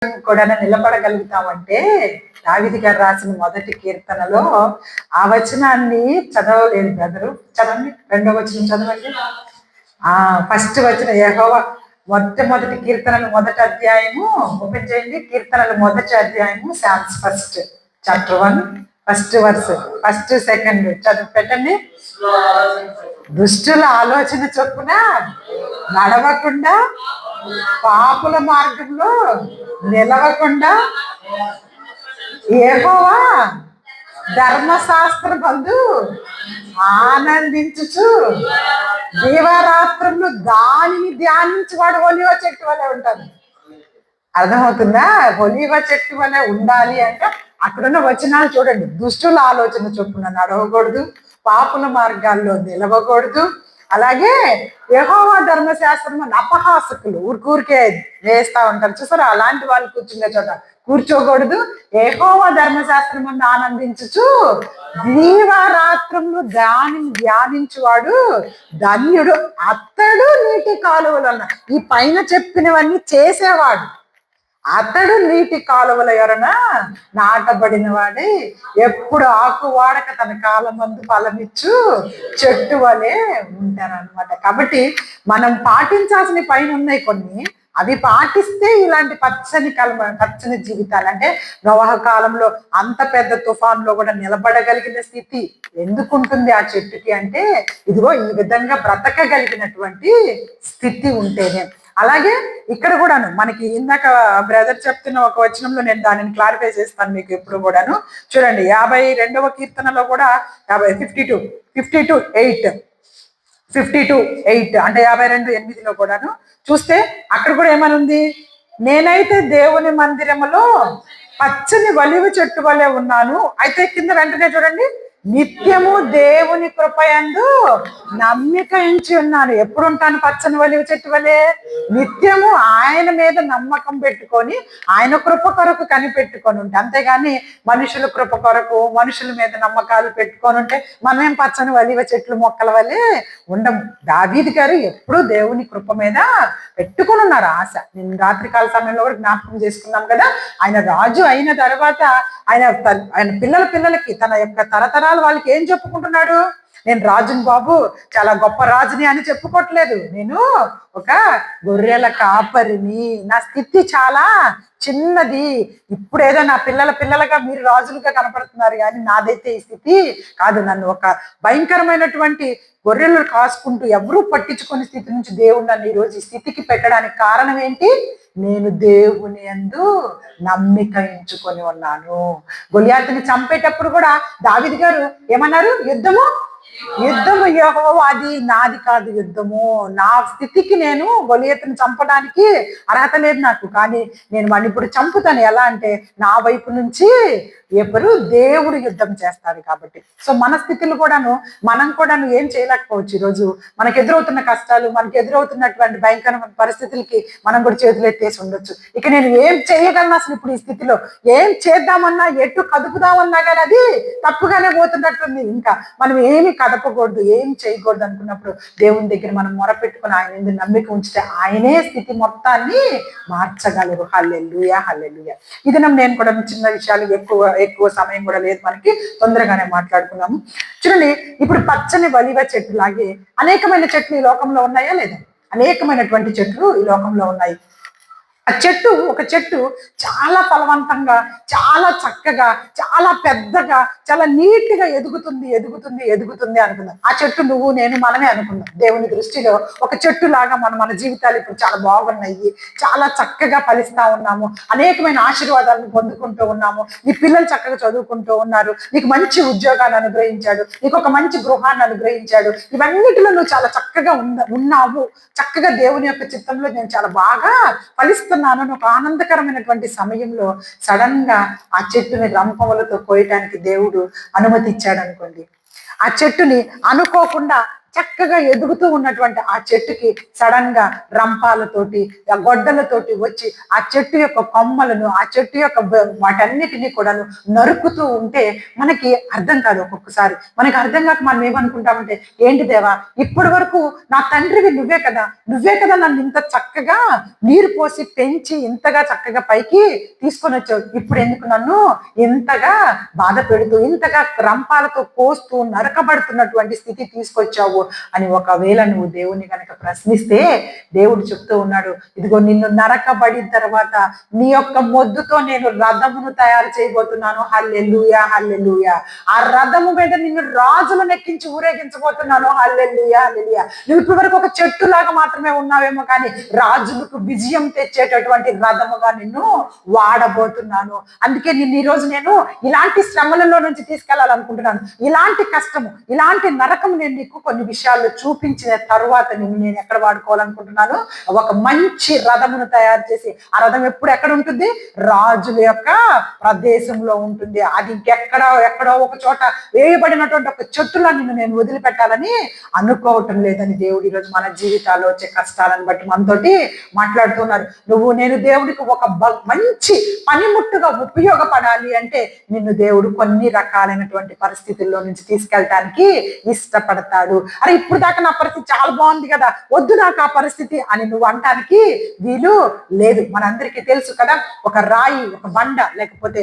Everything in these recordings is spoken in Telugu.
కూడా నిలబడగలుగుతామంటే దావీదు గారు రాసిన మొదటి కీర్తనలో ఆ వచనాన్ని చదవలేదు బ్రదరు. చదవండి, 2వ వచనం చదవండి. ఫస్ట్ వచనం యెహోవా మొట్టమొదటి కీర్తనలు మొదటి అధ్యాయము ఓపెన్ చేయండి. కీర్తనలు మొదటి అధ్యాయము psalms first chapter 1 first verse, first second చదువు పెట్టండి. దుష్టుల ఆలోచన చొప్పున నడవకుండా, పాపుల మార్గంలో నిలవకుండా, యెహోవా ధర్మశాస్త్రమందు ఆనందించుచు దీవారాత్రములు దానిని ధ్యానించేవాడు ఒలీవ చెట్టు వలె ఉంటారు. అర్థమవుతుందా? ఒలీవ చెట్టు వలె ఉండాలి అంటే అక్కడున్న వచనాలు చూడండి. దుష్టుల ఆలోచన చొప్పున నడవకూడదు, పాపుల మార్గాల్లో నిలవకూడదు, అలాగే యెహోవా ధర్మశాస్త్రం అపహాసకులు ఊరికే వేస్తా ఉంటారు చూసారు, అలాంటి వాళ్ళు కూర్చునే చోట కూర్చోకూడదు. యెహోవా ధర్మశాస్త్రం ఆనందించుచు దీవారాత్రములు దానిని ధ్యానించువాడు ధన్యుడు, అతడు నీటి కాలువలన్న. ఈ పైన చెప్పినవన్నీ చేసేవాడు, అతడు నీటి కాలువల యొరన నాటబడిన వాడే ఎప్పుడు ఆకు వాడక తన కాలమందు ఫలమిచ్చు చెట్టు వలె ఉంటారనమాట. కాబట్టి మనం పాటించాల్సిన పైన ఉన్నాయి కొన్ని, అవి పాటిస్తే ఇలాంటి పచ్చని జీవితాలు, అంటే నోవహు కాలంలో అంత పెద్ద తుఫాన్లో కూడా నిలబడగలిగిన స్థితి ఎందుకుంటుంది ఆ చెట్టుకి అంటే, ఇదిగో ఈ విధంగా బ్రతకగలిగినటువంటి స్థితి ఉంటేనే. అలాగే ఇక్కడ కూడాను మనకి ఇందాక బ్రదర్ చెప్తున్న ఒక వచనంలో నేను దానిని క్లారిఫై చేస్తాను మీకు ఎప్పుడు కూడాను. చూడండి 52వ కీర్తనలో కూడా 52:8 అంటే 52:8లో కూడాను చూస్తే అక్కడ కూడా ఏమని ఉంది, నేనైతే దేవుని మందిరములో పచ్చని ఒలీవ చెట్టు వలె ఉన్నాను. అయితే కింద వెంటనే చూడండి, నిత్యము దేవుని కృపయందు నమ్మిక ఉంచి ఉన్నాను. ఎప్పుడు ఉంటాను పచ్చని ఒలీవ చెట్టు వలె? నిత్యము ఆయన మీద నమ్మకం పెట్టుకొని ఆయన కృప కొరకు కనిపెట్టుకొని ఉంటే, అంతేగాని మనుషుల కృప కొరకు మనుషుల మీద నమ్మకాలు పెట్టుకొని ఉంటే మనమేం పచ్చని ఒలీవ చెట్లు మొక్కల వలె ఉండము. దావీదు గారు ఎప్పుడూ దేవుని కృప మీద పెట్టుకొని ఉన్నారు ఆశ. నేను రాత్రికాల సమయంలో కూడా జ్ఞాపకం చేసుకున్నాం కదా, ఆయన రాజు అయిన తర్వాత ఆయన పిల్లలకి తన యొక్క తరతరాలు వాళ్ళకి ఏం చెప్పుకుంటున్నాడు? నేను రాజుని బాబు, చాలా గొప్ప రాజుని అని చెప్పుకోవట్లేదు. నేను ఒక గొర్రెల కాపరిని, నా స్థితి చాలా చిన్నది. ఇప్పుడు ఏదో నా పిల్లలుగా మీరు రాజులుగా కనపడుతున్నారు, కానీ నాదైతే ఈ స్థితి కాదు. నన్ను ఒక భయంకరమైనటువంటి గొర్రెలు కాసుకుంటూ ఎవరూ పట్టించుకునే స్థితి నుంచి దేవుడు నన్ను ఈరోజు ఈ స్థితికి పెట్టడానికి కారణం ఏంటి? నేను దేవుని యందు నమ్మిక ఉంచుకొని ఉన్నాను. గొలియాతుని చంపేటప్పుడు కూడా దావీదు గారు ఏమన్నారు? యుద్ధము యెహోవా, అది నాది కాదు యుద్ధము. నా స్థితికి నేను గొలియాతుని చంపడానికి అర్హత లేదు నాకు, కానీ నేను వాడిని ఇప్పుడు చంపుతాను. ఎలా అంటే నా వైపు నుంచి ఎవరు దేవుడు యుద్ధం చేస్తాడు కాబట్టి. సో మన స్థితిలో కూడాను మనం కూడాను ఏం చేయలేకపోవచ్చు. ఈరోజు మనకు ఎదురవుతున్న కష్టాలు, మనకు ఎదురవుతున్నటువంటి భయంకరమైన పరిస్థితులకి మనం కూడా చేతులు ఎత్తేసి ఉండొచ్చు. ఇక నేను ఏం చేయగలను అసలు ఇప్పుడు ఈ స్థితిలో? ఏం చేద్దామన్నా, ఎటు కదుపుదామన్నా కానీ అది తప్పుగానే పోతున్నట్టుంది. ఇంకా మనం ఏమి కదపకూడదు, ఏం చేయకూడదు అనుకున్నప్పుడు దేవుని దగ్గర మనం మొరపెట్టుకుని ఆయన ఎందుకు నమ్మిక ఉంచితే ఆయనే స్థితి మొత్తాన్ని మార్చగలరు. హల్లెలూయా, హల్లెలూయా. ఇది నేను కూడా చిన్న విషయాలు, ఎక్కువ సమయం కూడా లేదు మనకి, తొందరగానే మాట్లాడుకున్నాము. చూడండి, ఇప్పుడు పచ్చని ఒలీవ చెట్టు లాగే అనేకమైన చెట్లు ఈ లోకంలో ఉన్నాయా లేదా? అనేకమైనటువంటి చెట్లు ఈ లోకంలో ఉన్నాయి. ఒక చెట్టు చాలా ఫలవంతంగా, చాలా చక్కగా, చాలా పెద్దగా, చాలా నీట్గా ఎదుగుతుంది అనుకుందాం. ఆ చెట్టు నువ్వు నేను మనమే అనుకుందాం. దేవుని దృష్టిలో ఒక చెట్టు లాగా మన జీవితాలు ఇప్పుడు చాలా బాగున్నాయి, చాలా చక్కగా ఫలిస్తా ఉన్నాము, అనేకమైన ఆశీర్వాదాలను పొందుకుంటూ ఉన్నాము. నీ పిల్లలు చక్కగా చదువుకుంటూ ఉన్నారు, నీకు మంచి ఉద్యోగాన్ని అనుగ్రహించాడు, నీకు ఒక మంచి గృహాన్ని అనుగ్రహించాడు. ఇవన్నిటిలో నువ్వు చాలా చక్కగా ఉన్నావు. చక్కగా దేవుని యొక్క చిత్తంలో నేను చాలా బాగా ఫలిస్తున్నాను. ఒక ఆనందకరమైనటువంటి సమయంలో సడన్ గా ఆ చెట్టుని రంపములతో కోయటానికి దేవుడు అనుమతి ఇచ్చాడు అనుకోండి. ఆ చెట్టుని అనుకోకుండా చక్కగా ఎదుగుతూ ఉన్నటువంటి ఆ చెట్టుకి సడన్ గా రంపాలతోటి ఆ గొడ్డలతోటి వచ్చి ఆ చెట్టు యొక్క కొమ్మలను ఆ చెట్టు యొక్క వాటన్నిటినీ కూడాను నరుకుతూ ఉంటే మనకి అర్థం కాదు. ఒక్కొక్కసారి మనకి అర్థం కాక మనం ఏమనుకుంటామంటే, ఏంటి దేవా, ఇప్పటి వరకు నా తండ్రివి నువ్వే కదా నన్ను ఇంత చక్కగా నీరు పోసి పెంచి ఇంతగా చక్కగా పైకి తీసుకొని వచ్చావు, ఇప్పుడు ఎందుకు నన్ను ఇంతగా బాధ పెడుతూ ఇంతగా రంపాలతో కోస్తూ నరకబడుతున్నటువంటి స్థితి తీసుకొచ్చావు అని ఒకవేళ నువ్వు దేవుని కనుక ప్రశ్నిస్తే, దేవుడు చెప్తూ ఉన్నాడు, ఇదిగో నిన్ను నరకబడిన తర్వాత నీ యొక్క మొద్దుతో నేను రథమును తయారు చేయబోతున్నాను. హల్లెలూయా, హల్లెలూయా. ఆ రథము మీద నిన్ను రాజులను ఎక్కించి ఊరేగించబోతున్నాను. హల్లెలూయా, హల్లెలూయా. నువ్వు ఇప్పటి వరకు ఒక చెట్టులాగా మాత్రమే ఉన్నావేమో, కానీ రాజులకు విజయం తెచ్చేటటువంటి రథముగా నిన్ను వాడబోతున్నాను. అందుకే నిన్ను ఈరోజు నేను ఇలాంటి శ్రమలలో నుంచి తీసుకెళ్లాలనుకుంటున్నాను. ఇలాంటి కష్టము, ఇలాంటి నరకము నేను నీకు కొన్ని విషయాల్లో చూపించిన తరువాత నేను ఎక్కడ వాడుకోవాలనుకుంటున్నాను, ఒక మంచి రథమును తయారు చేసి, ఆ రథం ఎప్పుడు ఎక్కడ ఉంటుంది, రాజుల యొక్క ప్రదేశంలో ఉంటుంది. అది ఎక్కడో ఒక చోట వేయబడినటువంటి ఒక చెట్టులా నేను వదిలిపెట్టాలని అనుకోవటం లేదని దేవుడు ఈరోజు మన జీవితాల్లో వచ్చే కష్టాలను బట్టి మనతోటి మాట్లాడుతున్నారు. నేను దేవుడికి ఒక మంచి పనిముట్టుగా ఉపయోగపడాలి అంటే నిన్ను దేవుడు కొన్ని రకాలైనటువంటి పరిస్థితుల్లో నుంచి తీసుకెళ్ళటానికి ఇష్టపడతాడు. అరే, ఇప్పుడు దాకా నా పరిస్థితి చాలా బాగుంది కదా, వద్దు నాకు ఆ పరిస్థితి అని నువ్వు అనటానికి వీలు లేదు. మనందరికీ తెలుసు కదా, ఒక రాయి, ఒక బండ, లేకపోతే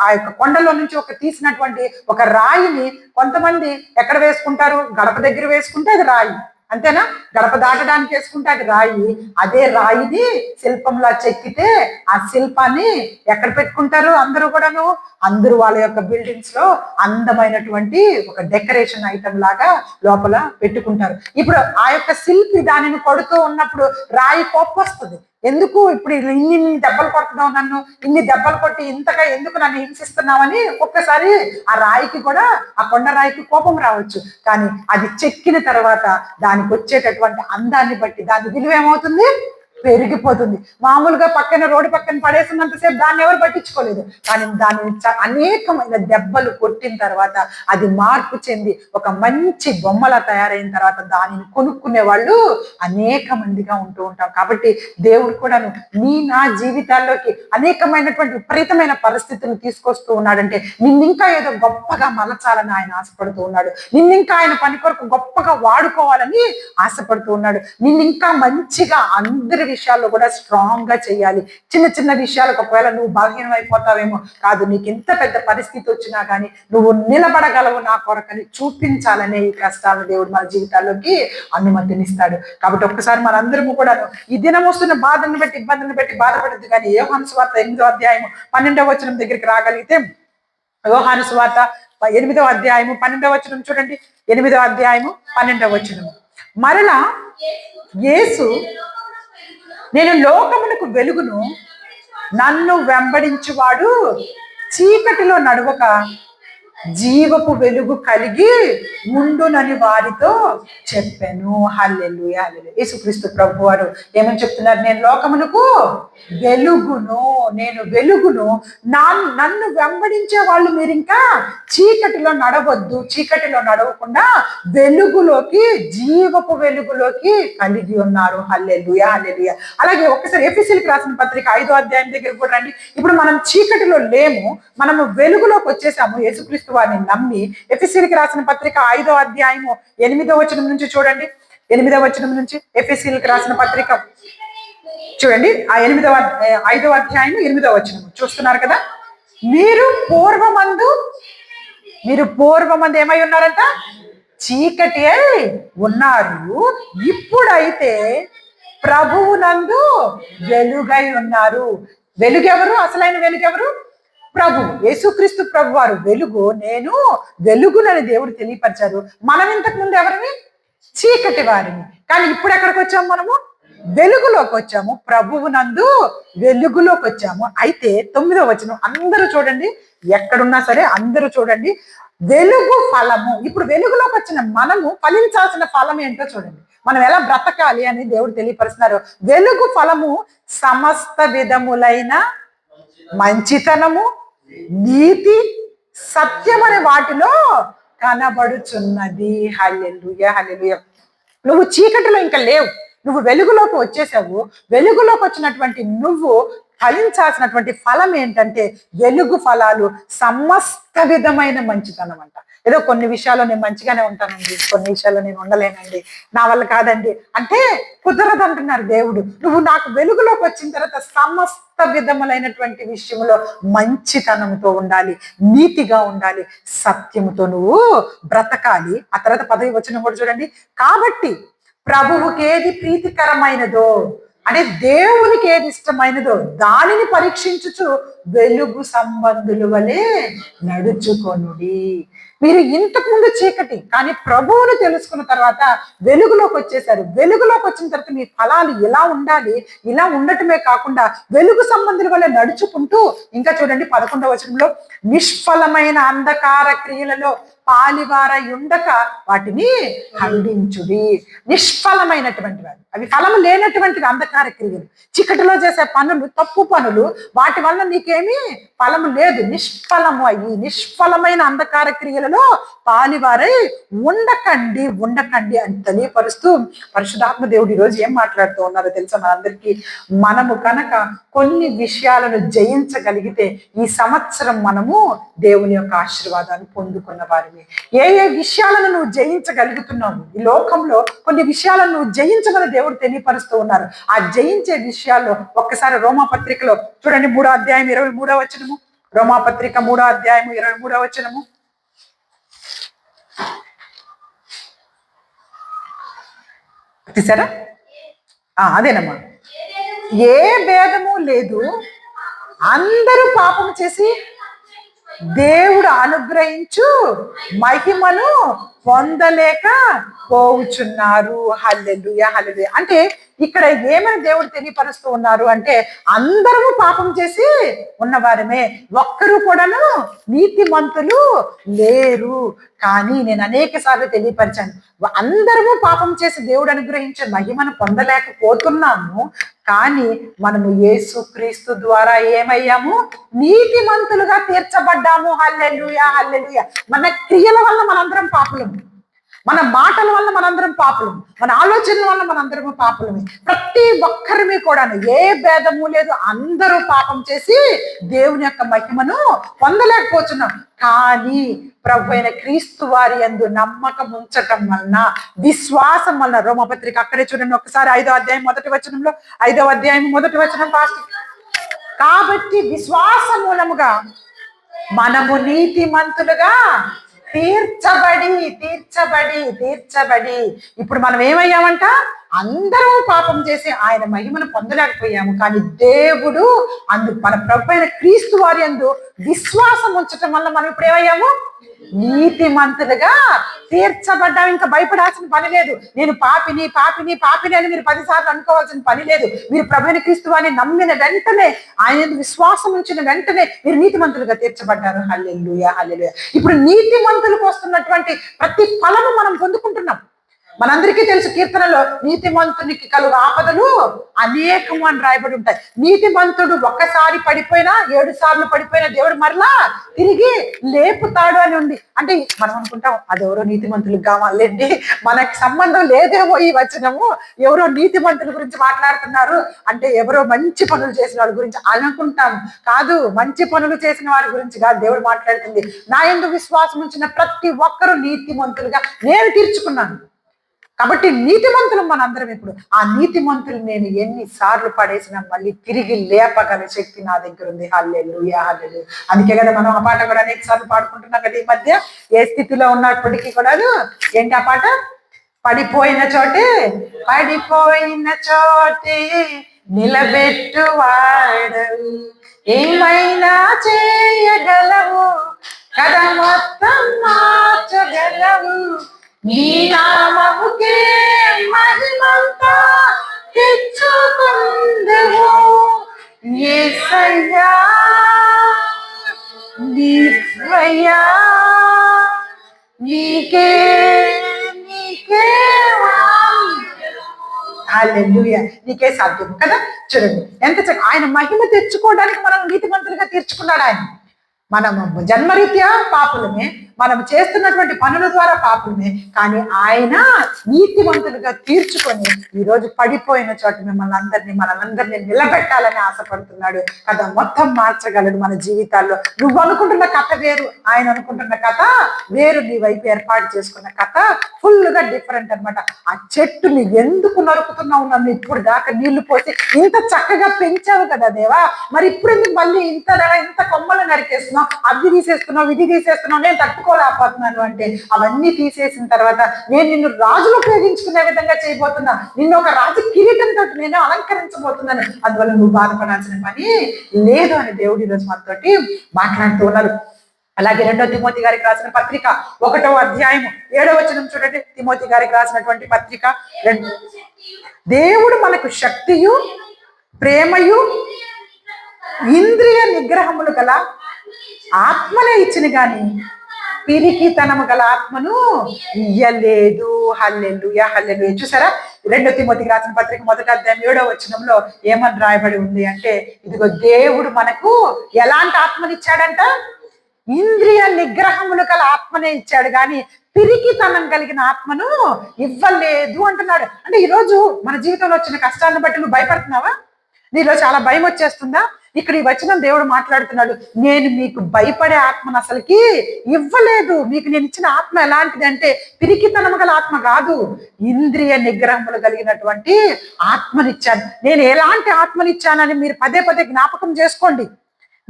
ఆ యొక్క కొండలో నుంచి తీసినటువంటి ఒక రాయిని కొంతమంది ఎక్కడ వేసుకుంటారు, గడప దగ్గర వేసుకుంటే అది రాయి, అంతేనా? గడప దాటడానికి వేసుకుంటే అది రాయి. అదే రాయిని శిల్పంలా చెక్కితే ఆ శిల్పాన్ని ఎక్కడ పెట్టుకుంటారు అందరూ వాళ్ళ యొక్క బిల్డింగ్స్ లో అందమైనటువంటి ఒక డెకరేషన్ ఐటమ్ లాగా లోపల పెట్టుకుంటారు. ఇప్పుడు ఆ యొక్క శిల్పి దానిని కొడుతూ ఉన్నప్పుడు రాయి కోపం వస్తుంది. ఎందుకు ఇప్పుడు ఇన్ని దెబ్బలు కొడుతున్నావు, నన్ను ఇన్ని దెబ్బలు కొట్టి ఇంతగా ఎందుకు నన్ను హింసిస్తున్నావని ఒక్కసారి ఆ రాయికి కూడా, ఆ కొండ రాయికి కోపం రావచ్చు. కానీ అది చెక్కిన తర్వాత దానికి వచ్చేటటువంటి అందాన్ని బట్టి దాని విలువ ఏమవుతుంది, పెరిగిపోతుంది. మామూలుగా రోడ్డు పక్కన పడేసినంతసేపు దాన్ని ఎవరు పట్టించుకోలేదు, కానీ దాన్ని అనేకమైన దెబ్బలు కొట్టిన తర్వాత అది మార్పు చెంది ఒక మంచి బొమ్మలా తయారైన తర్వాత దానిని కొనుక్కునే వాళ్ళు అనేక మందిగా ఉంటూ ఉంటాం. కాబట్టి దేవుడు కూడాను నా జీవితాల్లోకి అనేకమైనటువంటి విపరీతమైన పరిస్థితులు తీసుకొస్తూ ఉన్నాడంటే నిన్నింకా ఏదో గొప్పగా మలచాలని ఆయన ఆశపడుతూ ఉన్నాడు. నిన్నింకా ఆయన పని కొరకు గొప్పగా వాడుకోవాలని ఆశపడుతూ ఉన్నాడు. నిన్నింకా మంచిగా అందరి విషయాల్లో కూడా స్ట్రాంగ్ గా చేయాలి. చిన్న చిన్న విషయాలకు ఒకవేళ నువ్వు బలహీనం అయిపోతావేమో, కాదు, నీకు ఎంత పెద్ద పరిస్థితి వచ్చినా కానీ నువ్వు నిలబడగలవు నా కొరకని చూపించాలనే ఈ కష్టాలను దేవుడు మన జీవితాల్లోకి అనుమతినిస్తాడు. కాబట్టి ఒక్కసారి మనందరము కూడా ఈ దినం వస్తున్న బాధను బట్టి, ఇబ్బందులను బట్టి బాధపడద్దు. కానీ యోహాను సువార్త 8వ అధ్యాయము 12వ వచనం దగ్గరికి రాగలిగితే, యోహాను సువార్త 8వ అధ్యాయము 12వ వచనం చూడండి. 8వ అధ్యాయము 12వ వచనం, మరలా యేసు, నేను లోకమునకు వెలుగును, నన్ను వెంబడించువాడు చీకటిలో నడవక జీవపు వెలుగు కలిగి ఉండునని వారితో చెప్పాను. హల్లెలూయా, హల్లెలూయా. యేసుక్రీస్తు ప్రభు వారు ఏమని చెప్తున్నారు, నేను లోకమునకు వెలుగును, నన్ను వెంబడించే వాళ్ళు మీరు ఇంకా చీకటిలో నడవద్దు, చీకటిలో నడవకుండా వెలుగులోకి, జీవపు వెలుగులోకి కలిగి ఉన్నారు. హల్లెలూయా, హల్లెలూయా. అలాగే ఒకసారి ఎఫెసీయులకు రాసిన పత్రిక 5వ అధ్యాయం దగ్గర కూడా రండి. ఇప్పుడు మనం చీకటిలో లేము, మనము వెలుగులోకి వచ్చేసాము యేసుక్రీస్తు వారిని నమ్మి. ఎఫెసీయులకు రాసిన పత్రిక 5వ అధ్యాయము 8వ వచనం నుంచి చూడండి. 8వ వచనం నుంచి ఎఫెసీయులకు రాసిన పత్రిక చూడండి. ఆ 5వ అధ్యాయము 8వ వచనం చూస్తున్నారు కదా. మీరు పూర్వమందు ఏమై ఉన్నారంట, చీకటి అయి ఉన్నారు, ఇప్పుడైతే ప్రభువునందు వెలుగై ఉన్నారు. వెలుగెవరు? అసలైన వెలుగెవరు? ప్రభు, యేసుక్రీస్తు ప్రభు వారు వెలుగు. నేను వెలుగునని దేవుడు తెలియపరిచారు. మనం ఇంతకు ముందు ఎవరిని? చీకటి వారిని. కానీ ఇప్పుడు ఎక్కడికి వచ్చాము? మనము వెలుగులోకి వచ్చాము, ప్రభువునందు వెలుగులోకి వచ్చాము. అయితే 9వ వచనం అందరూ చూడండి, ఎక్కడున్నా సరే అందరూ చూడండి. వెలుగు ఫలము. ఇప్పుడు వెలుగులోకి వచ్చిన మనము ఫలించాల్సిన ఫలం ఏంటో చూడండి. మనం ఎలా బ్రతకాలి అని దేవుడు తెలియపరుస్తున్నారు. వెలుగు ఫలము సమస్త విధములైన మంచితనము, నీతి, సత్యం అనే వాటిలో కనబడుచున్నది. హల్లెలూయా, హల్లెలూయా. నువ్వు చీకటిలో ఇంకా లేవు, నువ్వు వెలుగులోకి వచ్చేసావు. వెలుగులోకి వచ్చినటువంటి నువ్వు ఫలించాల్సినటువంటి ఫలం ఏంటంటే వెలుగు ఫలాలు, సమస్త విధమైన మంచితనం అంట. ఏదో కొన్ని విషయాల్లో నేను మంచిగానే ఉంటానండి, కొన్ని విషయాల్లో నేను ఉండలేనండి, నా వల్ల కాదండి అంటే కుదరదు అంటున్నారు దేవుడు. నువ్వు నాకు వెలుగులోకి వచ్చిన తర్వాత సమస్త విధములైనటువంటి విషయంలో మంచితనంతో ఉండాలి, నీతిగా ఉండాలి, సత్యముతో నువ్వు బ్రతకాలి. ఆ తర్వాత 10వ వచనం కూడా చూడండి. కాబట్టి ప్రభువుకి ఏది ప్రీతికరమైనదో అంటే దేవునికి ఏది ఇష్టమైనదో దానిని పరీక్షించుచు వెలుగు సంబంధుల వలె నడుచుకొనుడి. మీరు ఇంతకు ముందు చీకటి, కానీ ప్రభువుని తెలుసుకున్న తర్వాత వెలుగులోకి వచ్చేసారు. వెలుగులోకి వచ్చిన తర్వాత మీ ఫలాలు ఇలా ఉండాలి, ఇలా ఉండటమే కాకుండా వెలుగు సంబంధుల వల్ల నడుచుకుంటూ, ఇంకా చూడండి 11వ వచనంలో, నిష్ఫలమైన అంధకార క్రియలలో పాలివార ఉండక వాటిని ఖండించుడి. నిష్ఫలమైనటువంటి వాడు, అవి ఫలము లేనటువంటివి అంధకార క్రియలు, చీకటిలో చేసే పనులు, తప్పు పనులు, వాటి వల్ల నీకేమీ ఫలము లేదు. నిష్ఫలము అయ్యి నిష్ఫలమైన అంధకార క్రియలలో పాలివారై ఉండకండి అని తెలియపరుస్తూ పరిశుద్ధాత్మ దేవుడు ఈరోజు ఏం మాట్లాడుతూ ఉన్నారో తెలుసా మనందరికీ? మనము కనుక కొన్ని విషయాలను జయించగలిగితే ఈ సంవత్సరం మనము దేవుని యొక్క ఆశీర్వాదాన్ని పొందుకున్న వారిని. ఏ ఏ విషయాలను నువ్వు జయించగలుగుతున్నావు? ఈ లోకంలో కొన్ని విషయాలను నువ్వు జయించమని దేవుడు తెలియపరుస్తూ ఉన్నారు. ఆ జయించే విషయాల్లో ఒక్కసారి రోమాపత్రికలో చూడండి, 3వ అధ్యాయం 23వ వచనము. రోమాపత్రిక 3వ అధ్యాయం 23వ వచనము. తీసారా? అదేనమ్మా. ఏ భేదము లేదు, అందరూ పాపం చేసి దేవుడు అనుగ్రహించు మహిమను పొందలేక పోవుచున్నారు. హల్లెలూయా, హల్లెలూయా. అంటే ఇక్కడ ఏమని దేవుడు తెలియపరుస్తూ ఉన్నారు అంటే, అందరూ పాపం చేసి ఉన్నవారమే, ఒక్కరు కూడాను నీతిమంతులు లేరు. కానీ నేను అనేక సార్లు తెలియపరిచాను, అందరము పాపం చేసి దేవుడు అనుగ్రహించే మహిమను పొందలేకపోతున్నాము. కానీ మనము యేసుక్రీస్తు ద్వారా ఏమయ్యాము? నీతిమంతులుగా తీర్చబడ్డాము. హల్లెలూయా, హల్లెలూయా. మన క్రియల వల్ల మనందరం పాపులము, మన మాటల వల్ల మనందరం పాపులము, మన ఆలోచనల వల్ల మనందరము పాపులమే. ప్రతి ఒక్కరిని కూడా ఏ భేదము లేదు, అందరూ పాపం చేసి దేవుని యొక్క మహిమను పొందలేకపోతున్నాం. కానీ ప్రభు అయిన క్రీస్తు వారి యందు నమ్మకం ఉంచటం వలన, విశ్వాసం వలన, రోమపత్రిక అక్కడే చూడండి ఒకసారి 5వ అధ్యాయం 1వ వచనంలో, 5వ అధ్యాయం 1వ వచనం ఫాస్ట్. కాబట్టి విశ్వాస మూలముగా మనము నీతిమంతులుగా తీర్చబడి ఇప్పుడు మనం ఏమయ్యామంట? అందరూ పాపం చేసి ఆయన మహిమను పొందలేకపోయాము. కానీ దేవుడు మన ప్రభు అయిన క్రీస్తు వారి యందు విశ్వాసం ఉంచటం వల్ల మనం ఇప్పుడు ఏమయ్యాము? నీతిమంతులుగా తీర్చబడ్డాం. ఇంకా భయపడాల్సిన పని లేదు. నేను పాపిని అని మీరు 10 సార్లు అనుకోవాల్సిన పని లేదు. మీరు ప్రభు అయిన క్రీస్తు వారిని నమ్మిన వెంటనే, ఆయన విశ్వాసం ఉంచిన వెంటనే మీరు నీతిమంతులుగా తీర్చబడ్డారు. హల్లెలూయా, హల్లెలూయా. ఇప్పుడు నీతిమంతులకు వస్తున్నటువంటి ప్రతి ఫలము మనం పొందుకుంటున్నాం. మనందరికీ తెలుసు, కీర్తనలో నీతిమంతునికి కలుగు ఆపదలు అనేకము అని రాయబడి ఉంటాయి. నీతిమంతుడు ఒక్కసారి పడిపోయినా, 7 సార్లు పడిపోయినా దేవుడు మరలా తిరిగి లేపుతాడు అని ఉంది. అంటే మనం అనుకుంటాం అదెవరో నీతిమంతులకు కావాలండి, మనకి సంబంధం లేదేమో ఈ వచనము, ఎవరో నీతిమంతుల గురించి మాట్లాడుతున్నారు అంటే ఎవరో మంచి పనులు చేసిన వారి గురించి అనుకుంటాం. కాదు, మంచి పనులు చేసిన వారి గురించి కాదు దేవుడు మాట్లాడుతుంది. నా యందు విశ్వాసం ఉంచిన ప్రతి ఒక్కరూ నీతిమంతులుగా నేను తీర్చుకున్నాను. కాబట్టి నీతిమంతులు మనందరం. ఇప్పుడు ఆ నీతిమంతులు నేను ఎన్నిసార్లు పడేసినా మళ్ళీ తిరిగి లేపగల శక్తి నా దగ్గర ఉంది. హల్లెలూయా, హల్లెలూయా. అందుకే కదా మనం ఆ పాట కూడా అనేక సార్లు పాడుకుంటున్నాం కదా. ఈ మధ్య ఏ స్థితిలో ఉన్నప్పటికీ కూడా ఏంటి ఆ పాట? పడిపోయిన చోటే నిలబెట్టువాడవు, ఏమైనా చేయగలవు, కథ మొత్తం మార్చగలవు, నీ నామముకే మహిమంతా తెచ్చుకొందుము యేసయ్యా, నీవయ్యా, నీకే హల్లెలూయా, నీకే సాధ్యం కదా. చూడండి ఎంత ఆయన మహిమ తెచ్చుకోవడానికి మనం నీతిమంతులుగా తీర్చుకున్నాడు. ఆయన మనము జన్మరీత్యా పాపులమే, మనం చేస్తున్నటువంటి పనుల ద్వారా పాపులమే, కానీ ఆయన నీతివంతులుగా తీర్చుకొని ఈరోజు పడిపోయిన చోట మనందరినీ నిలబెట్టాలని ఆశపడుతున్నాడు కదా. మొత్తం మార్చగలడు మన జీవితాల్లో. నువ్వు అనుకుంటున్న కథ వేరు, ఆయన అనుకుంటున్న కథ వేరు. నీ వైపు ఏర్పాటు చేసుకున్న కథ ఫుల్ గా డిఫరెంట్ అనమాట. ఆ చెట్టుని ఎందుకు నరుకుతున్నావు? నన్ను ఇప్పుడు దాకా నీళ్లు పోసి ఇంత చక్కగా పెంచావు కదా దేవా, మరి ఇప్పుడు ఎందుకు మళ్ళీ ఇంత కొమ్మలు నరికేస్తున్నావు, అది తీసేస్తున్నావు, ఇది తీసేస్తున్నావు, నేను తట్టుకోలేకపోతున్నాను అంటే, అవన్నీ తీసేసిన తర్వాత నేను నిన్ను రాజులు ఉపయోగించుకునే విధంగా చేయబోతున్నా, నిన్ను ఒక రాజు కిరీటంతో నేను అలంకరించబోతున్నాను, అందువల్ల నువ్వు బాధపడాల్సిన పని లేదు అని దేవుడు ఈరోజు మనతోటి మాట్లాడుతూ ఉన్నారు. అలాగే 2వ తిమోతి గారికి రాసిన పత్రిక 1వ అధ్యాయము 7వ వచనం చూడండి. తిమోతి గారికి రాసినటువంటి పత్రిక, దేవుడు మనకు శక్తియు ప్రేమయు ఇంద్రియ నిగ్రహములు గల ఆత్మనే ఇచ్చిన గాని పిరికితనము గల ఆత్మను ఇయ్యలేదు. హల్లెలూయా, హల్లెలూయా. చూసారా, 2వ తిమోతికి రాసిన పత్రిక 1వ అధ్యాయం 7వ వచనంలో ఏమని రాయబడి ఉంది అంటే, ఇదిగో దేవుడు మనకు ఎలాంటి ఆత్మనిచ్చాడంట? ఇంద్రియ నిగ్రహములు గల ఆత్మనే ఇచ్చాడు, కానీ పిరికితనం కలిగిన ఆత్మను ఇవ్వలేదు అంటున్నాడు. అంటే ఈరోజు మన జీవితంలో వచ్చిన కష్టాలను బట్టి నువ్వు భయపడుతున్నావా? నీలో చాలా భయం వచ్చేస్తుందా? ఇక్కడ ఈ వచనం దేవుడు మాట్లాడుతున్నాడు, నేను మీకు భయపడే ఆత్మను అసలుకి ఇవ్వలేదు. మీకు నేను ఇచ్చిన ఆత్మ ఎలాంటిది అంటే పిరికితనము గల ఆత్మ కాదు, ఇంద్రియ నిగ్రహములు కలిగినటువంటి ఆత్మనిచ్చాను. నేను ఎలాంటి ఆత్మనిచ్చానని మీరు పదే పదే జ్ఞాపకం చేసుకోండి.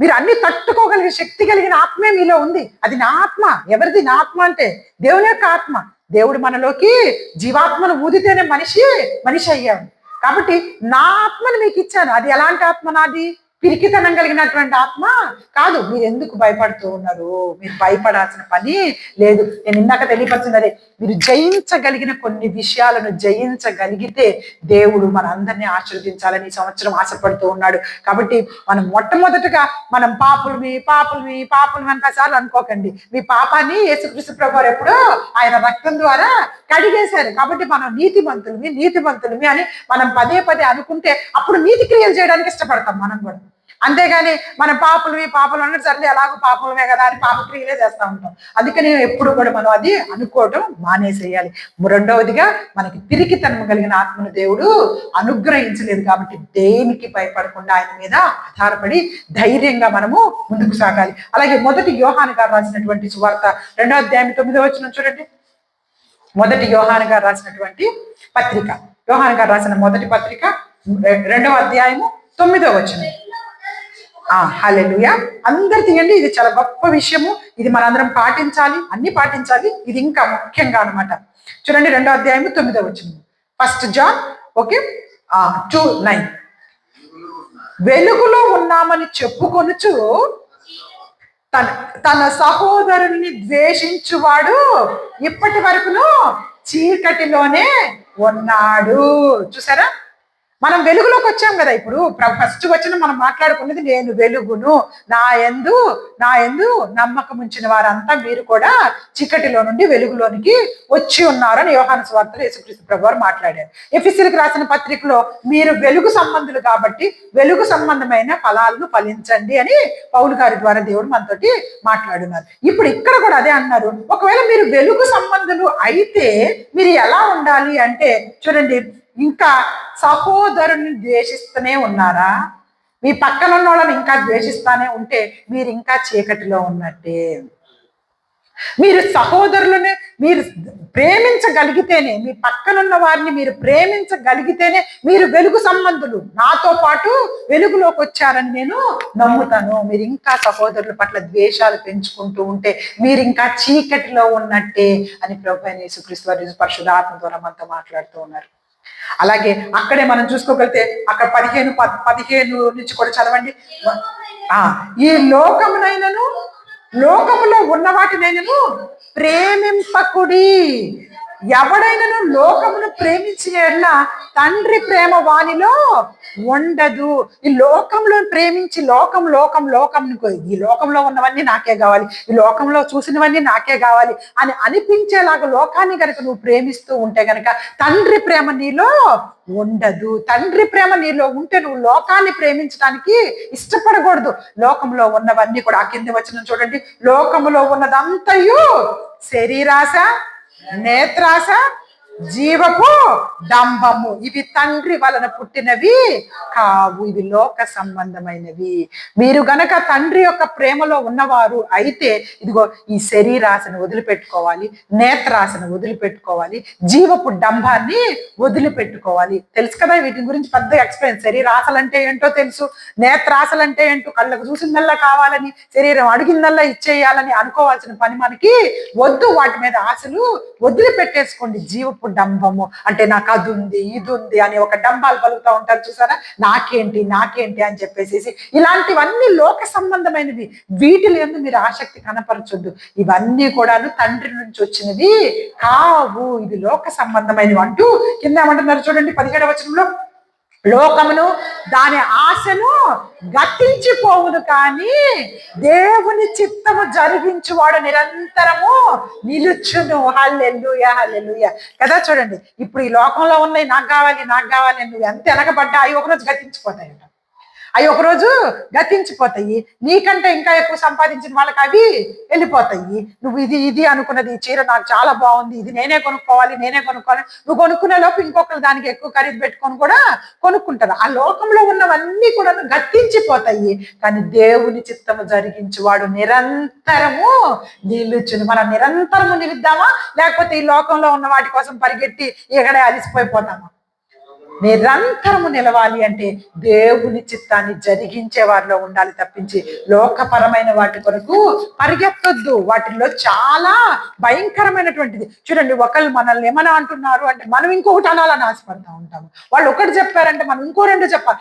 మీరు అన్ని తట్టుకోగలిగే శక్తి కలిగిన ఆత్మే మీలో ఉంది. అది నా ఆత్మ. ఎవరిది నా ఆత్మ అంటే? దేవుని యొక్క ఆత్మ. దేవుడు మనలోకి జీవాత్మను ఊదితేనే మనిషి అయ్యాడు. కాబట్టి నా ఆత్మను మీకు ఇచ్చాను. అది ఎలాంటి ఆత్మ? నాది పిరికితనం కలిగినటువంటి ఆత్మ కాదు. మీరు ఎందుకు భయపడుతూ ఉన్నారు? మీరు భయపడాల్సిన పని లేదు. నేను ఇందాక తెలియపరిచినదే, మీరు జయించగలిగిన కొన్ని విషయాలను జయించగలిగితే దేవుడు మన అందరినీ ఆశీర్వదించాలని ఈ సంవత్సరం ఆశపడుతూ ఉన్నాడు. కాబట్టి మనం మొట్టమొదటిగా మనం పాపులమి అంతసార్లు అనుకోకండి. మీ పాపాన్ని యేసుక్రీస్తు ప్రభువారు ఎప్పుడో ఆయన రక్తం ద్వారా కడిగేశారు. కాబట్టి మనం నీతిమంతులమి అని మనం పదే పదే అనుకుంటే అప్పుడు నీతి క్రియలు చేయడానికి ఇష్టపడతాం మనం కూడా. అంతేగాని మనం పాపలు అన్నట్టు సర్లే ఎలాగో పాపమే కదా అని పాపక్రియలే చేస్తూ ఉంటాం. అందుకని ఎప్పుడు కూడా మనం అది అనుకోవడం మానేసేయాలి. రెండవదిగా మనకి పిరికితనం కలిగిన ఆత్మను దేవుడు అనుగ్రహించలేదు. కాబట్టి దేనికి భయపడకుండా ఆయన మీద ఆధారపడి ధైర్యంగా మనము ముందుకు సాగాలి. అలాగే 1 యోహాను గారు రాసినటువంటి సువార్త 2వ అధ్యాయం 9వ వచనం చూడండి. 1 యోహాను గారు రాసినటువంటి పత్రిక, యోహాను గారు రాసిన మొదటి పత్రిక 2వ అధ్యాయము 9వ వచనం. హల్లెలూయా. అందరు తీయండి. ఇది చాలా గొప్ప విషయము. ఇది మనందరం పాటించాలి, అన్ని పాటించాలి. ఇది ఇంకా ముఖ్యంగా అనమాట. చూడండి 2వ అధ్యాయము 9వ వచనం. 1 జాన్ 2:9. వెలుగులో ఉన్నామని చెప్పుకొనుచు తన సహోదరుని ద్వేషించువాడు ఇప్పటి వరకును చీకటిలోనే ఉన్నాడు. చూసారా, మనం వెలుగులోకి వచ్చాం కదా. ఇప్పుడు ఫస్ట్ వచ్చిన మనం మాట్లాడుకున్నది, నేను వెలుగును, నా యందు నమ్మకం ఉంచిన వారంతా మీరు కూడా చీకటిలో నుండి వెలుగులోనికి వచ్చి ఉన్నారు అని యోహాను సువార్తలో యేసుక్రీస్తు ప్రభువారు మాట్లాడారు. ఎఫెసీయులకు రాసిన పత్రికలో మీరు వెలుగు సంబంధులు కాబట్టి వెలుగు సంబంధమైన ఫలాలను ఫలించండి అని పౌలు గారి ద్వారా దేవుడు మనతోటి మాట్లాడున్నారు. ఇప్పుడు ఇక్కడ కూడా అదే అన్నారు. ఒకవేళ మీరు వెలుగు సంబంధులు అయితే మీరు ఎలా ఉండాలి అంటే, చూడండి, ఇంకా సహోదరుని ద్వేషిస్తూనే ఉన్నారా? మీ పక్కన ఉన్న వాళ్ళని ఇంకా ద్వేషిస్తానే ఉంటే మీరు ఇంకా చీకటిలో ఉన్నట్టే. మీరు సహోదరులని మీరు ప్రేమించగలిగితేనే, మీ పక్కనున్న వారిని మీరు ప్రేమించగలిగితేనే మీరు వెలుగు సంబంధులు, నాతో పాటు వెలుగులోకి వచ్చారని నేను నమ్ముతాను. మీరు ఇంకా సహోదరుల పట్ల ద్వేషాలు పెంచుకుంటూ ఉంటే మీరు ఇంకా చీకటిలో ఉన్నట్టే అని ప్రభువైన యేసుక్రీస్తు వారు పరిశుద్ధాత్మ ద్వారా మనతో మాట్లాడుతూ ఉన్నారు. అలాగే అక్కడే మనం చూసుకోగలిగితే అక్కడ 15 నుంచి కూడా చదవండి. ఈ లోకములో ఉన్న వాటినైనను ప్రేమింపకుడి. ఎవడైనను లోకమును ప్రేమించిన యెడల తండ్రి ప్రేమ వానిలో ఉండదు. ఈ లోకంలో ప్రేమించి లోకం లోకం లోకం ఈ లోకంలో ఉన్నవన్నీ నాకే కావాలి, ఈ లోకంలో చూసినవన్నీ నాకే కావాలి అని అనిపించేలాగా లోకాన్ని కనుక నువ్వు ప్రేమిస్తూ ఉంటే గనక తండ్రి ప్రేమ నీలో ఉండదు. తండ్రి ప్రేమ నీలో ఉంటే నువ్వు లోకాన్ని ప్రేమించడానికి ఇష్టపడకూడదు. లోకంలో ఉన్నవన్నీ కూడా, ఆ కింద వచ్చిన చూడండి, లోకములో ఉన్నదంతయు శరీరాశ, నేత్రాశ, జీవపు డంబము, ఇవి తండ్రి వలన పుట్టినవి కావు, ఇవి లోక సంబంధమైనవి. మీరు గనక తండ్రి యొక్క ప్రేమలో ఉన్నవారు అయితే ఇదిగో ఈ శరీరాశను వదిలిపెట్టుకోవాలి, నేత్రాశను వదిలిపెట్టుకోవాలి, జీవపు డంబాన్ని వదిలిపెట్టుకోవాలి. తెలుసు కదా వీటి గురించి పెద్ద ఎక్స్ప్లెయిన్. శరీరాశలు అంటే ఏంటో తెలుసు, నేత్రాశలు అంటే ఏంటో, కళ్ళకు చూసిందల్లా కావాలని, శరీరం అడిగిందల్లా ఇచ్చేయాలని అనుకోవాల్సిన పని మనకి వద్దు. వాటి మీద ఆశలు వదిలిపెట్టేసుకోండి. జీవపు డంబము అంటే నాకు అది ఉంది, ఇది ఉంది అని ఒక డంబాలు పలుకుతూ ఉంటారు చూసారా, నాకేంటి నాకేంటి అని చెప్పేసి. ఇలాంటివన్నీ లోక సంబంధమైనవి. వీటిలో ఎందుకు మీరు ఆసక్తి కనపరచొద్దు. ఇవన్నీ కూడాను తండ్రి నుంచి వచ్చినవి కావు, ఇవి లోక సంబంధమైనవి అంటూ కింద ఏమంటున్నారు చూడండి 17వ వచనంలో, లోకమును దాని ఆశను గతించిపోవును కానీ దేవుని చిత్తము జరిగించువాడు నిరంతరము నిలుచును. హల్లెలూయా హల్లెలూయా కదా. చూడండి, ఇప్పుడు ఈ లోకంలో ఉన్నాయి నాకు కావాలి నాకు కావాలి, నువ్వు ఎంత వెనకబడ్డా అవి ఒకరోజు గతించిపోతాయంట, అవి ఒకరోజు గతించిపోతాయి. నీకంటే ఇంకా ఎక్కువ సంపాదించిన వాళ్ళకి అవి వెళ్ళిపోతాయి. నువ్వు ఇది ఇది అనుకున్నది, ఈ చీర నాకు చాలా బాగుంది, ఇది నేనే కొనుక్కోవాలి నువ్వు కొనుక్కునే లోపు ఇంకొకరు దానికి ఎక్కువ ఖరీదు పెట్టుకొని కూడా కొనుక్కుంటారు. ఆ లోకంలో ఉన్నవన్నీ కూడా గతించిపోతాయి కానీ దేవుని చిత్తము జరిగించువాడు నిరంతరము నిలుచును. మనం నిరంతరము నిలుద్దామా, లేకపోతే ఈ లోకంలో ఉన్న వాటి కోసం పరిగెట్టి ఎక్కడే అలిసిపోయిపోతామా? నిరంతరము నిలవాలి అంటే దేవుని చిత్తాన్ని జరిగించే వారిలో ఉండాలి తప్పించి లోకపరమైన వాటి కొరకు పరిగెత్తొద్దు. వాటిల్లో చాలా భయంకరమైనటువంటిది. చూడండి, ఒకళ్ళు మనల్ని ఏమన్నా అంటున్నారు అంటే మనం ఇంకొకటి అనాలని ఆశపడతా ఉంటాము. వాళ్ళు ఒకటి చెప్పారంటే మనం ఇంకో రెండు చెప్పాలి.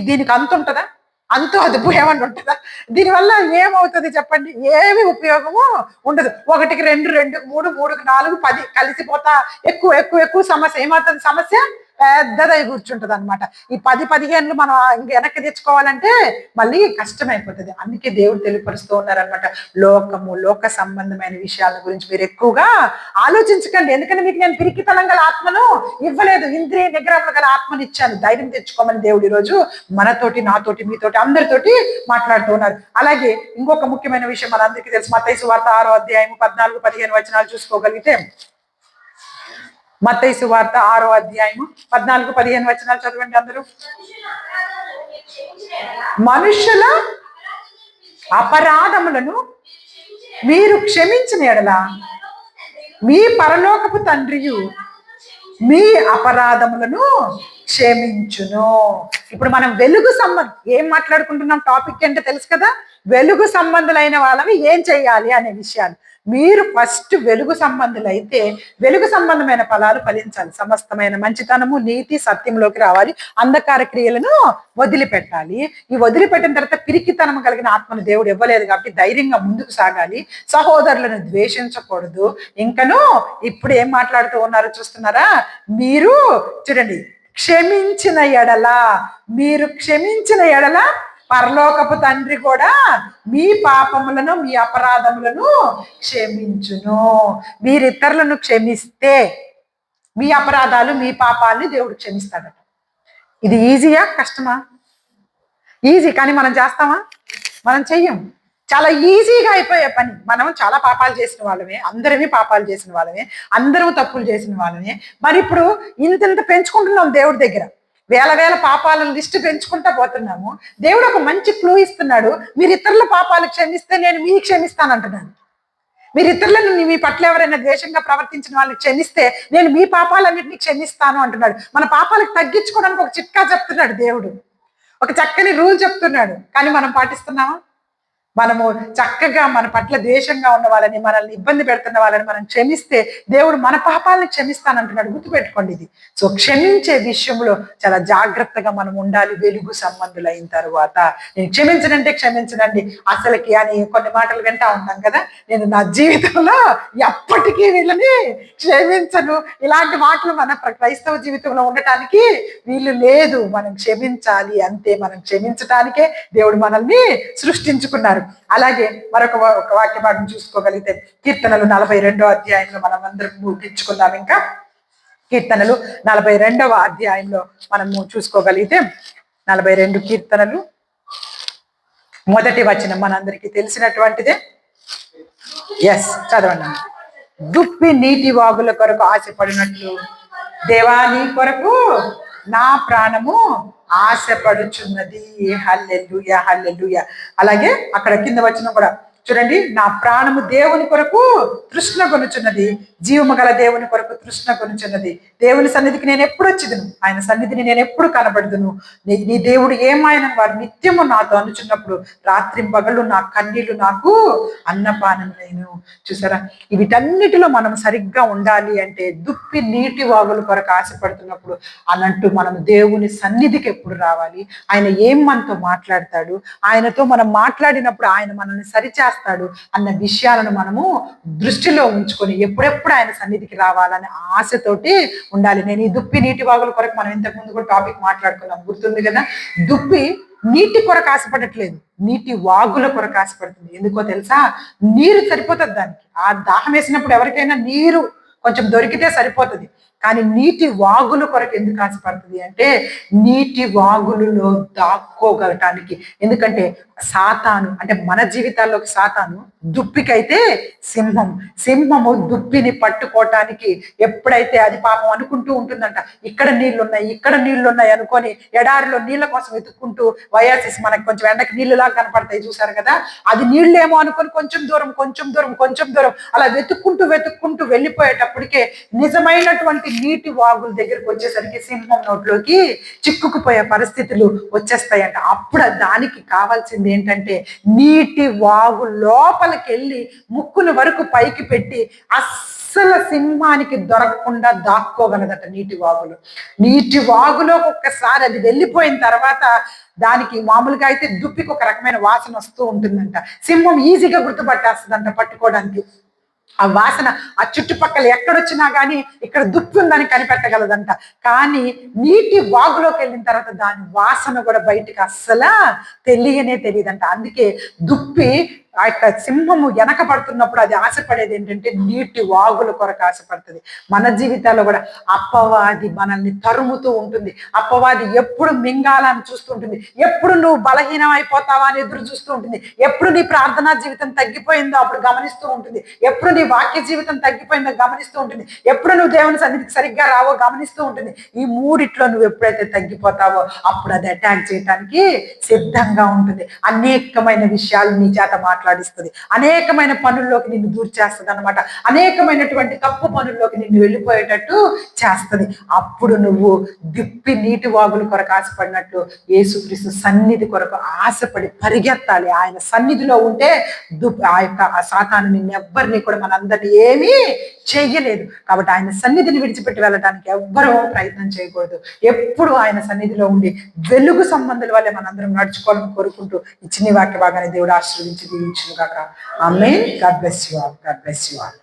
దీనికి అంత ఉంటుందా? అంత అదుపు ఏమన్నా ఉంటుందా? దీనివల్ల ఏమవుతుంది చెప్పండి? ఏమి ఉపయోగము ఉండదు. ఒకటికి రెండు, రెండుకి మూడు, మూడుకి నాలుగు, 10 కలిసిపోతా ఎక్కువ ఎక్కువ ఎక్కువ సమస్య ఏమవుతుంది? సమస్య పెద్దదై కూర్చుంటది అనమాట. ఈ 10-15 మనం వెనక్కి తెచ్చుకోవాలంటే మళ్ళీ కష్టమైపోతుంది. అందుకే దేవుడు తెలియపరుస్తూ ఉన్నారనమాట, లోకము లోక సంబంధమైన విషయాల గురించి మీరు ఎక్కువగా ఆలోచించకండి. ఎందుకంటే మీకు నేను పిరికితనం గల ఆత్మను ఇవ్వలేదు, ఇంద్రియ నిగ్రహం గల ఆత్మను ఇచ్చాను. ధైర్యం తెచ్చుకోమని దేవుడు ఈరోజు మనతోటి, నాతోటి, మీతోటి, అందరితోటి మాట్లాడుతూ ఉన్నారు. అలాగే ఇంకొక ముఖ్యమైన విషయం మనందరికీ తెలుసు. మత్తయి సువార్త 6వ అధ్యాయం 14-15 వచనాలు చూసుకోగలిగితే, మత్తయి సువార్త 6వ అధ్యాయము 14-15 వచనాలు చదవండి అందరూ. మనుషుల అపరాధములను మీరు క్షమించిన యెడల మీ పరలోకపు తండ్రియు మీ అపరాధములను క్షమించును. ఇప్పుడు మనం వెలుగు సంబంధం ఏం మాట్లాడుకుంటున్నాం, టాపిక్ అంటే తెలుసు కదా, వెలుగు సంబంధులైన వాళ్ళవి ఏం చేయాలి అనే విషయాలు. మీరు ఫస్ట్ వెలుగు సంబంధులైతే వెలుగు సంబంధమైన ఫలాలు ఫలించాలి. సమస్తమైన మంచితనము, నీతి, సత్యంలోకి రావాలి. అంధకార క్రియలను వదిలిపెట్టాలి. ఈ వదిలిపెట్టిన తర్వాత పిరికితనం కలిగిన ఆత్మను దేవుడు ఇవ్వలేదు కాబట్టి ధైర్యంగా ముందుకు సాగాలి. సహోదరులను ద్వేషించకూడదు. ఇంకను ఇప్పుడు ఏం మాట్లాడుతూ ఉన్నారో చూస్తున్నారా? మీరు చూడండి, క్షమించిన ఎడల, మీరు క్షమించిన ఎడల పరలోకపు తండ్రి కూడా మీ పాపములను మీ అపరాధములను క్షమించును. మీరు ఇతరులను క్షమిస్తే మీ అపరాధాలు మీ పాపాలని దేవుడు క్షమిస్తాడట. ఇది ఈజీయా కష్టమా? ఈజీ. కానీ మనం చేస్తామా? మనం చెయ్యం. చాలా ఈజీగా అయిపోయే పని. మనం చాలా పాపాలు చేసిన వాళ్ళమే, అందరమే పాపాలు చేసిన వాళ్ళమే, అందరూ తప్పులు చేసిన వాళ్ళమే. మరి ఇప్పుడు ఇంత పెంచుకుంటున్నాం దేవుడి దగ్గర, వేల పాపాలను లిస్టు పెంచుకుంటా పోతున్నాము. దేవుడు ఒక మంచి క్లూ ఇస్తున్నాడు. మీరు ఇతరుల పాపాలు క్షమిస్తే నేను మీ క్షమిస్తాను అంటున్నాను. మీరు ఇతరులను మీ పట్ల ఎవరైనా ద్వేషంగా ప్రవర్తించిన వాళ్ళని క్షమిస్తే నేను మీ పాపాలన్నింటినీ క్షమిస్తాను అంటున్నాడు. మన పాపాలకు తగ్గించుకోవడానికి ఒక చిట్కా చెప్తున్నాడు దేవుడు, ఒక చక్కని రూల్ చెప్తున్నాడు. కానీ మనం పాటిస్తున్నామా? మనము చక్కగా మన పట్ల ద్వేషంగా ఉన్న వాళ్ళని, మనల్ని ఇబ్బంది పెడుతున్న వాళ్ళని మనం క్షమిస్తే దేవుడు మన పాపాలను క్షమిస్తానంటున్నాడు. గుర్తుపెట్టుకోండి ఇది. సో క్షమించే విషయంలో చాలా జాగ్రత్తగా మనం ఉండాలి. వెలుగు సంబంధులైన తర్వాత నేను క్షమించనంటే క్షమించనండి అసలుకి అని కొన్ని మాటలు వింటా ఉంటాం కదా. నేను నా జీవితంలో ఎప్పటికీ వీళ్ళని క్షమించను, ఇలాంటి మాటలు మన క్రైస్తవ జీవితంలో ఉండటానికి వీళ్ళు లేదు. మనం క్షమించాలి అంతే. మనం క్షమించటానికే దేవుడు మనల్ని సృష్టించుకున్నారు. అలాగే మరొక వాక్య భాగం చూసుకోగలిగితే కీర్తనలు 42వ అధ్యాయంలో మనం అందరం ముగించుకుందాం. ఇంకా కీర్తనలు 42వ అధ్యాయంలో మనము చూసుకోగలిగితే 42 కీర్తనలు 1వ వచనం మనందరికీ తెలిసినటువంటిదే. చదవండి. దుప్పి నీటి వాగుల కొరకు ఆశపడినట్లు దేవా నీ కొరకు నా ప్రాణము ఆశపడుచున్నది. హల్లెలూయా, హల్లెలూయా. అలాగే అక్కడ కింద వచనం కూడా చూడండి. నా ప్రాణము దేవుని కొరకు తృష్ణ కొనుచున్నది, జీవము గల దేవుని కొరకు తృష్ణ కొనుచున్నది. దేవుని సన్నిధికి నేను ఎప్పుడు వచ్చిదును, ఆయన సన్నిధిని నేను ఎప్పుడు కనబడుదును. నీ దేవుడు ఏమాయన వారు నిత్యము నాతో అనుచున్నప్పుడు రాత్రి పగళ్ళు నా కన్నీళ్లు నాకు అన్నపానములైను. చూసారా, వీటన్నిటిలో మనం సరిగ్గా ఉండాలి అంటే దుప్పి నీటి వాగుల కొరకు ఆశపడుతున్నప్పుడు అన్నట్టు మనం దేవుని సన్నిధికి ఎప్పుడు రావాలి, ఆయన ఏం మనతో మాట్లాడతాడు, ఆయనతో మనం మాట్లాడినప్పుడు ఆయన మనల్ని సరిచేస్తాడు అన్న విషయాలను మనము దృష్టిలో ఉంచుకొని ఎప్పుడెప్పుడు ఆయన సన్నిధికి రావాలనే ఆశతోటి ఉండాలి. నేను ఈ దుప్పి నీటి వాగుల కొరకు మనం ఇంతకు ముందు కూడా టాపిక్ మాట్లాడుకున్నాం, గుర్తుంది కదా. దుప్పి నీటి కొరకు ఆశపడట్లేదు, నీటి వాగుల కొరకు ఆశపడుతుంది. ఎందుకో తెలుసా, నీరు సరిపోతుంది దానికి. ఆ దాహం వేసినప్పుడు ఎవరికైనా నీరు కొంచెం దొరికితే సరిపోతుంది. కానీ నీటి వాగుల కొరకు ఎందుకు ఆశపడుతుంది అంటే నీటి వాగులలో దాక్కోగలటానికి. ఎందుకంటే సాతాను అంటే మన జీవితాల్లోకి సాతాను, దుప్పికైతే సింహం. సింహము దుప్పిని పట్టుకోవటానికి ఎప్పుడైతే అది పాపం అనుకుంటూ ఉంటుందంట, ఇక్కడ నీళ్లున్నాయి ఇక్కడ నీళ్లున్నాయి అనుకొని ఎడారిలో నీళ్ల కోసం వెతుక్కుంటూ, వయాసిస్ మనకి కొంచెం ఎండకి నీళ్లులాగా కనపడతాయి చూసారు కదా, అది నీళ్ళేమో అనుకొని కొంచెం దూరం కొంచెం దూరం కొంచెం దూరం అలా వెతుక్కుంటూ వెతుక్కుంటూ వెళ్ళిపోయేటప్పటికే నిజమైనటువంటి నీటి వాగుల దగ్గరికి వచ్చేసరికి సింహం నోట్లోకి చిక్కుకుపోయే పరిస్థితులు వచ్చేస్తాయంట. అప్పుడు దానికి కావాల్సింది ఏంటంటే నీటి వాగు లోపలికి వెళ్ళి ముక్కును వరకు పైకి పెట్టి అస్సలు సింహానికి దొరకకుండా దాక్కోగలదట నీటి వాగులు. నీటి వాగులో ఒక్కసారి అది వెళ్ళిపోయిన తర్వాత దానికి మామూలుగా అయితే దుప్పికి ఒక రకమైన వాసన వస్తూ ఉంటుందంట. సింహం ఈజీగా గుర్తుపట్టేస్తుందంట పట్టుకోవడానికి. ఆ వాసన ఆ చుట్టుపక్కల ఎక్కడొచ్చినా కానీ ఇక్కడ దుప్పి ఉందని కనిపెట్టగలదంట. కానీ నీటి వాగులోకి వెళ్ళిన తర్వాత దాని వాసన కూడా బయటికి అస్సలు తెలియదంట. అందుకే దుప్పి ఆ యొక్క సింహము వెనకబడుతున్నప్పుడు అది ఆశపడేది ఏంటంటే నీటి వాగుల కొరకు ఆశపడుతుంది. మన జీవితాల్లో కూడా అపవాది మనల్ని తరుముతూ ఉంటుంది. అపవాది ఎప్పుడు మింగాలని చూస్తూ ఉంటుంది, ఎప్పుడు నువ్వు బలహీనం అయిపోతావా అని ఎదురు చూస్తూ ఉంటుంది, ఎప్పుడు నీ ప్రార్థనా జీవితం తగ్గిపోయిందో అప్పుడు గమనిస్తూ ఉంటుంది, ఎప్పుడు నీ వాక్య జీవితం తగ్గిపోయిందో గమనిస్తూ ఉంటుంది, ఎప్పుడు నువ్వు దేవుని సన్నిధికి సరిగ్గా రావో గమనిస్తూ ఉంటుంది. ఈ మూడిట్లో నువ్వు ఎప్పుడైతే తగ్గిపోతావో అప్పుడు అది అటాక్ చేయడానికి సిద్ధంగా ఉంటుంది. అనేకమైన విషయాలు నీ చేత మాట్లాడిస్తుంది, అనేకమైన పనుల్లోకి నిన్ను దూరం చేస్తుంది అనమాట. అనేకమైనటువంటి తప్పు పనుల్లోకి నిన్ను వెళ్ళిపోయేటట్టు చేస్తుంది. అప్పుడు నువ్వు దిప్పి నీటి వాగుల కొరకు ఆశపడినట్లు యేసుక్రీస్తు సన్నిధి కొరకు ఆశపడి పరిగెత్తాలి. ఆయన సన్నిధిలో ఉంటే ఆ యొక్క సాతాను నిన్నెవ్వరిని కూడా మనందరినీ ఏమీ చెయ్యలేదు. కాబట్టి ఆయన సన్నిధిని విడిచిపెట్టి వెళ్ళడానికి ఎవ్వరూ ప్రయత్నం చేయకూడదు. ఎప్పుడు ఆయన సన్నిధిలో ఉండి వెలుగు సంబంధుల వల్లే మనందరం నడుచుకోవాలని కోరుకుంటూ ఈ చిన్ని వాక్య భాగాన్ని దేవుడు ఆశీర్వదించి దీవించును గాక. Amen. God bless you all. God bless you all.